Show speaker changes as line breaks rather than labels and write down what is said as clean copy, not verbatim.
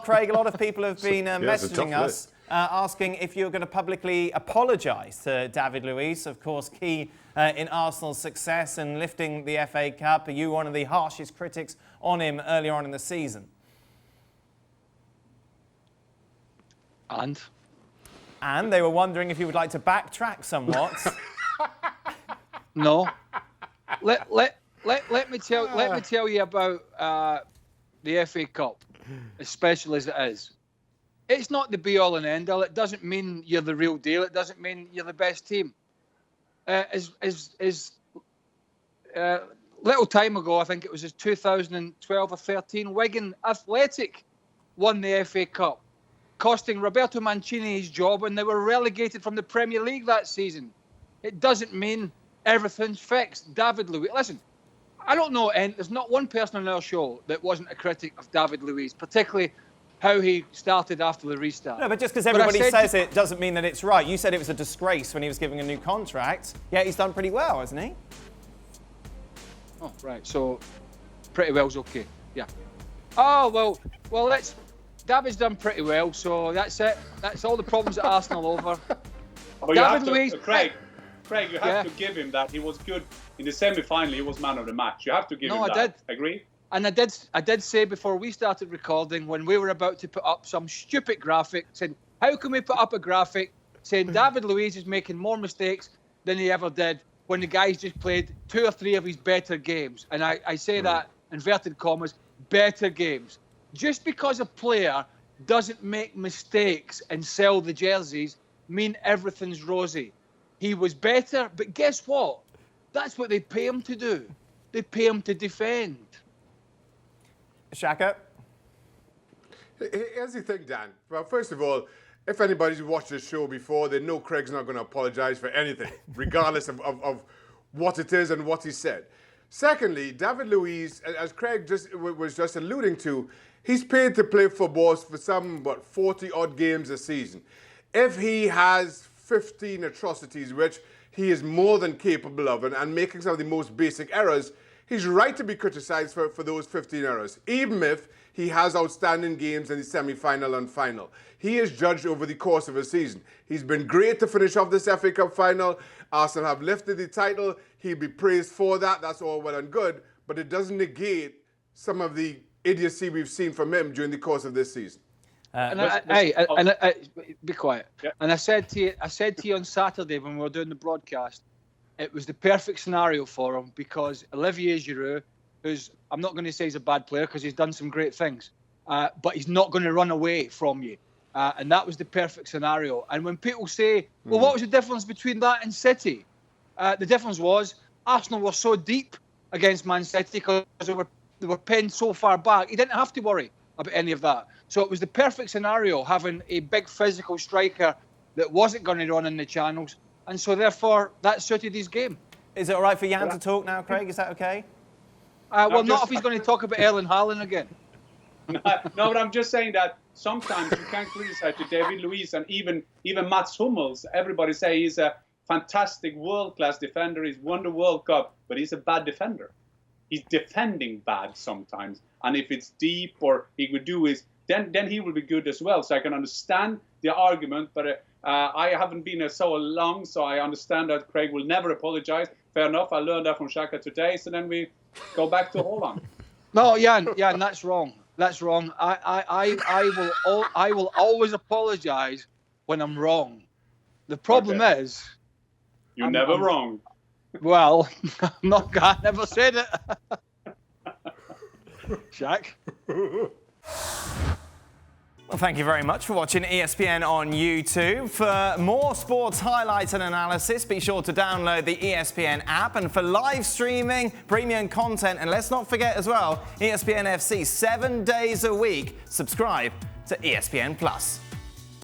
Craig, a lot of people have been messaging us asking if you're going to publicly apologise to David Luiz, of course, key in Arsenal's success and lifting the FA Cup. Are you one of the harshest critics on him earlier on in the season? And they were wondering if you would like to backtrack somewhat.
No. Let me tell you about the FA Cup, as special as it is. It's not the be-all and end-all. It doesn't mean you're the real deal. It doesn't mean you're the best team. Little time ago, I think it was 2012 or 13, Wigan Athletic won the FA Cup, costing Roberto Mancini his job, and they were relegated from the Premier League that season. It doesn't mean everything's fixed. David Luiz, listen, I don't know, and there's not one person on our show that wasn't a critic of David Luiz, particularly how he started after the restart.
No, but just because everybody says it doesn't mean that it's right. You said it was a disgrace when he was giving a new contract. Yeah, he's done pretty well, hasn't he?
Oh, right. So, pretty well's okay. Yeah. Oh, well, David's done pretty well, so that's it. That's all the problems at Arsenal over.
But David Luiz, Craig, you have to give him that. He was good in the semi-final. He was man of the match. You have to give him that. No, I did. Agree?
And I did say before we started recording, when we were about to put up some stupid graphic, saying, how can we put up a graphic saying David Luiz is making more mistakes than he ever did when the guy's just played 2 or 3 of his better games? And I say that, inverted commas, better games. Just because a player doesn't make mistakes and sell the jerseys mean everything's rosy. He was better, but guess what? That's what they pay him to do. They pay him to defend.
Shaka?
Here's the thing, Dan. Well, first of all, if anybody's watched this show before, they know Craig's not going to apologise for anything, regardless of what it is and what he said. Secondly, David Luiz, as Craig was just alluding to, he's paid to play football for some, 40-odd games a season. If he has 15 atrocities, which he is more than capable of, and making some of the most basic errors, he's right to be criticised for those 15 errors, even if he has outstanding games in the semi-final and final. He is judged over the course of a season. He's been great to finish off this FA Cup final. Arsenal have lifted the title. He'll be praised for that. That's all well and good. But it doesn't negate some of the idiocy we've seen from him during the course of this season.
Be quiet.
Yeah.
And I said to you on Saturday when we were doing the broadcast, it was the perfect scenario for him because Olivier Giroud, who's, I'm not going to say he's a bad player because he's done some great things, but he's not going to run away from you. And that was the perfect scenario. And when people say, well, what was the difference between that and City? The difference was Arsenal were so deep against Man City because they were pinned so far back. He didn't have to worry about any of that. So it was the perfect scenario, having a big physical striker that wasn't going to run in the channels. And so, therefore, that suited his game.
Is it all right for Jan to talk now, Craig? Is that okay?
Well, not if he's going to talk about Erling Haaland again.
No, but I'm just saying that sometimes you can't criticize to David Luiz and even Mats Hummels. Everybody say he's a fantastic world-class defender. He's won the World Cup, but he's a bad defender. He's defending bad sometimes. And if it's deep or he could do his, then he will be good as well. So I can understand the argument, but I haven't been here so long, so I understand that Craig will never apologise. Fair enough. I learned that from Shaka today, so then we go back to Holland.
No, Jan, that's wrong. That's wrong. I will always apologise when I'm wrong. The problem is
you're never wrong.
Well, I never said it. Shaq.
Well, thank you very much for watching ESPN on YouTube. For more sports highlights and analysis, be sure to download the ESPN app. And for live streaming, premium content, and let's not forget as well, ESPN FC 7 days a week. Subscribe to ESPN+.